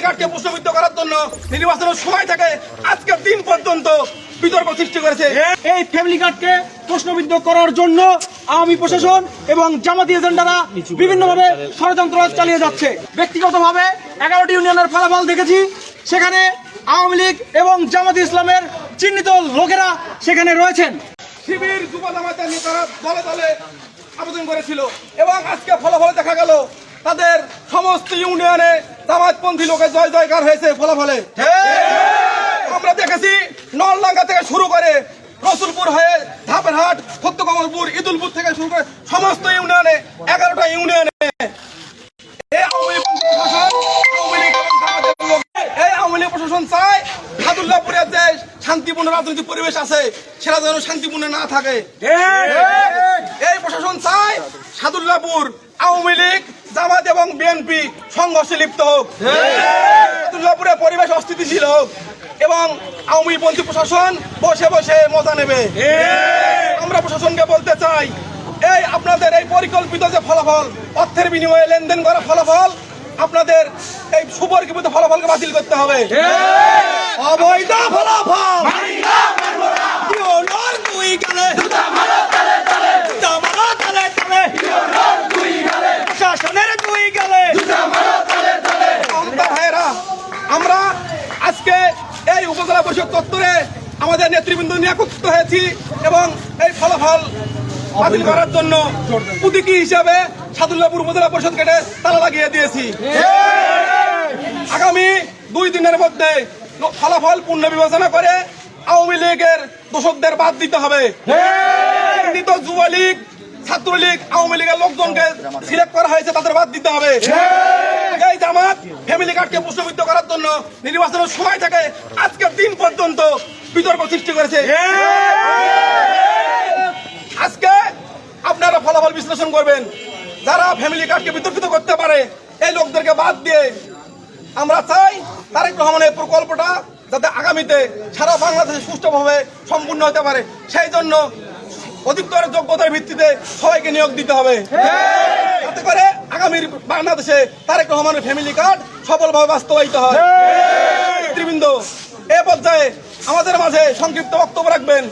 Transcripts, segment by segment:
কার্ডকে প্রশ্নবিদ্ধ করার জন্য নির্বাচনের সময় থেকে আজকের দিন পর্যন্ত বিতর্ক সৃষ্টি করেছে। এই ফ্যামিলি কার্ডকে প্রশ্নবিদ্ধ করার জন্য আওয়ামী প্রশাসন এবং জামাতি এজেন্ডারা বিভিন্নভাবে ষড়যন্ত্র চালিয়ে যাচ্ছে। ব্যক্তিগতভাবে 11টি ইউনিয়নের ফলাফল দেখেছি, সেখানে আওয়ামী লীগ এবং জামাতি ইসলামের চিহ্নিত লোকেরা সেখানে রয়েছেন। শিবির যুব জামাতের নেতারা দলে দলে আবেদন করেছিল এবং আজকে ফলাফলে দেখা গেল তাদের সমস্ত ইউনিয়নে জামাতপন্থী লোকের জয় জয়কার হয়েছে। ফলাফলে আমরা দেখেছি নলডাঙ্গা থেকে শুরু করে রসুলপুর হয়ে ধাপেরহাট, ফত্যকমলপুর, ইদুলপুর থেকে শুরু করে সমস্ত ইউনিয়নে 11টা ইউনিয়নে এই আওয়ামী লীগ প্রশাসন চায় সাদুল্লাহপুরের যে শান্তিপূর্ণ রাজনৈতিক পরিবেশ আছে সেটা যেন শান্তিপূর্ণ না থাকে। এই প্রশাসন চায় সাদুল্লাহপুর আওয়ামী লীগ, জামাত এবং বিএনপি সংঘর্ষে লিপ্ত হোক, সাদুল্লাহপুরে পরিবেশ অস্থিতিশীল হোক এবং আওয়ামী পন্থী প্রশাসন বসে বসে মজা নেবে। আমরা প্রশাসনকে বলতে চাই, এই আপনাদের এই পরিকল্পিত যে ফলাফল, অর্থের বিনিময়ে লেনদেন করা ফলাফল, আপনাদের এই সুপরিকল্পিত ফলাফলকে বাতিল করতে হবে। অবৈধ ফলাফল আমরা আজকে এই উপজেলা পরিষদ চত্বরে আমাদের নেতৃবৃন্দ নিয়ে একত্রিত হয়েছি এবং এই ফলাফল বাতিল করার জন্য প্রতীকী হিসাবে সাদুল্লাহপুর উপজেলা পরিষদ কেটে তালা লাগিয়ে দিয়েছি। আগামী 2 দিনের মধ্যে ফলাফল পুনর্বিবেচনা করে আওয়ামী লীগের দোষকদের বাদ দিতে হবে। যুবলীগ, ছাত্রলীগ, আওয়ামী লীগের লোকজনকে সিলেক্ট করা হয়েছে তাদের বাদ দিতে হবে। এই জামাত ফ্যামিলি কার্ডকে প্রশ্নবিদ্ধ করার জন্য নির্বাচনের সময় থেকে আজকের দিন পর্যন্ত বিতর্ক সৃষ্টি করেছে। আজকে আপনারা ফলাফল বিশ্লেষণ করবেন, যারা ফ্যামিলি কার্ডকে বিতর্কিত করতে পারে এই লোকদেরকে বাদ দিয়ে আমরা চাই তারেক রহমানের প্রকল্পটা যাতে আগামীতে সারা বাংলাদেশে সুষ্ঠুভাবে সম্পূর্ণ হতে পারে, সেই জন্য অধিকতর যোগ্যতার ভিত্তিতে সবাইকে নিয়োগ দিতে হবে, যাতে করে আগামীর বাংলাদেশে তারেক রহমানের ফ্যামিলি কার্ড সফলভাবে বাস্তবায়িত হয়। নেতৃবৃন্দ এ পর্যায়ে আমাদের মাঝে সংক্ষিপ্ত বক্তব্য রাখবেন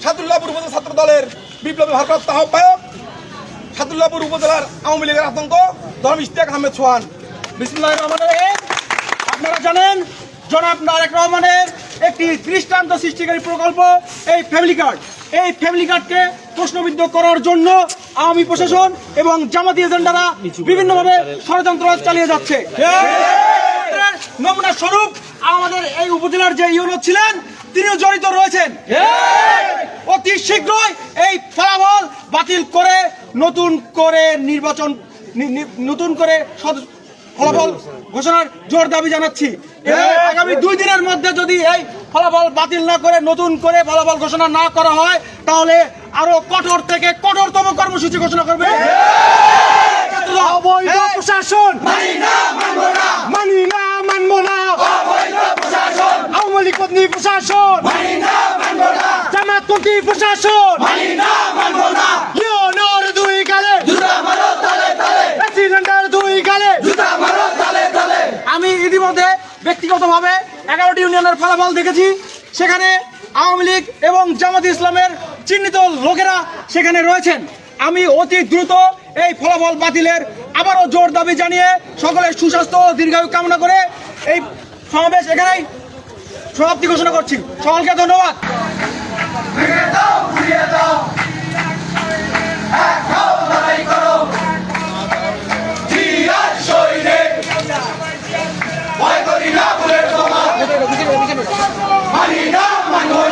সাদুল্লাহপুর উপজেলা ছাত্র দলের বিপ্লবী ভারপ্রাপ্ত আহ্বায়ক, সাদুল্লাহপুর উপজেলার আওয়ামী লীগের আতঙ্ক ধর্ম ইশতিয়াক আহমেদ সোহান। বিসমিল্লাহির রহমানির রহিম। আপনারা জানেন জনাব তারেক রহমানের একটি দৃষ্টান্ত সৃষ্টিকারী প্রকল্প এই ফ্যামিলি কার্ড। এই ফ্যামিলি কার্ডকে প্রশ্নবিদ্ধ করার জন্য আওয়ামী প্রশাসন এবং জামাতি এজেন্ডারা বিভিন্নভাবে ষড়যন্ত্র চালিয়ে যাচ্ছে। নমুনা স্বরূপ আমাদের এই উপজেলার যে ইউনো ছিলেন তিনিও জড়িত রয়েছেন। অতি শীঘ্রই এই ফলাফল বাতিল করে নতুন করে ফলাফল ঘোষণার জোর দাবি জানাচ্ছি। আগামী 2 দিনের মধ্যে যদি এই ফলাফল বাতিল না করে নতুন করে ফলাফল ঘোষণা না করা হয় তাহলে আরো কঠোর থেকে কঠোরতম কর্মসূচি ঘোষণা করবে। অবৈধ প্রশাসন মানি না, মানবো না। আওয়ামী লীগ পন্থী প্রশাসন মানি না, মানবো না। জামাতপন্থী প্রশাসন মানি না, মানবো না। ইউনোর 2 গালে জুতা মারো তালে তালে, প্রেসিডেন্টের 2 গালে জুতা মারো তালে তালে। আমি ইতিমধ্যে ব্যক্তিগতভাবে 11টি ইউনিয়নের ফলাফল দেখেছি, সেখানে আওয়ামী লীগ এবং জামাতি ইসলামের চিহ্নিত লোকেরা সেখানে রয়েছেন। আমি অতি দ্রুত এই ফলাফল বাতিলের আবারও জোর দাবি জানিয়ে সকলের সুস্বাস্থ্য ও দীর্ঘায়ু কামনা করে এই সমাবেশ এখানেই সমাপ্তি ঘোষণা করছি। সকলকে ধন্যবাদ। মানি না, মানবো না।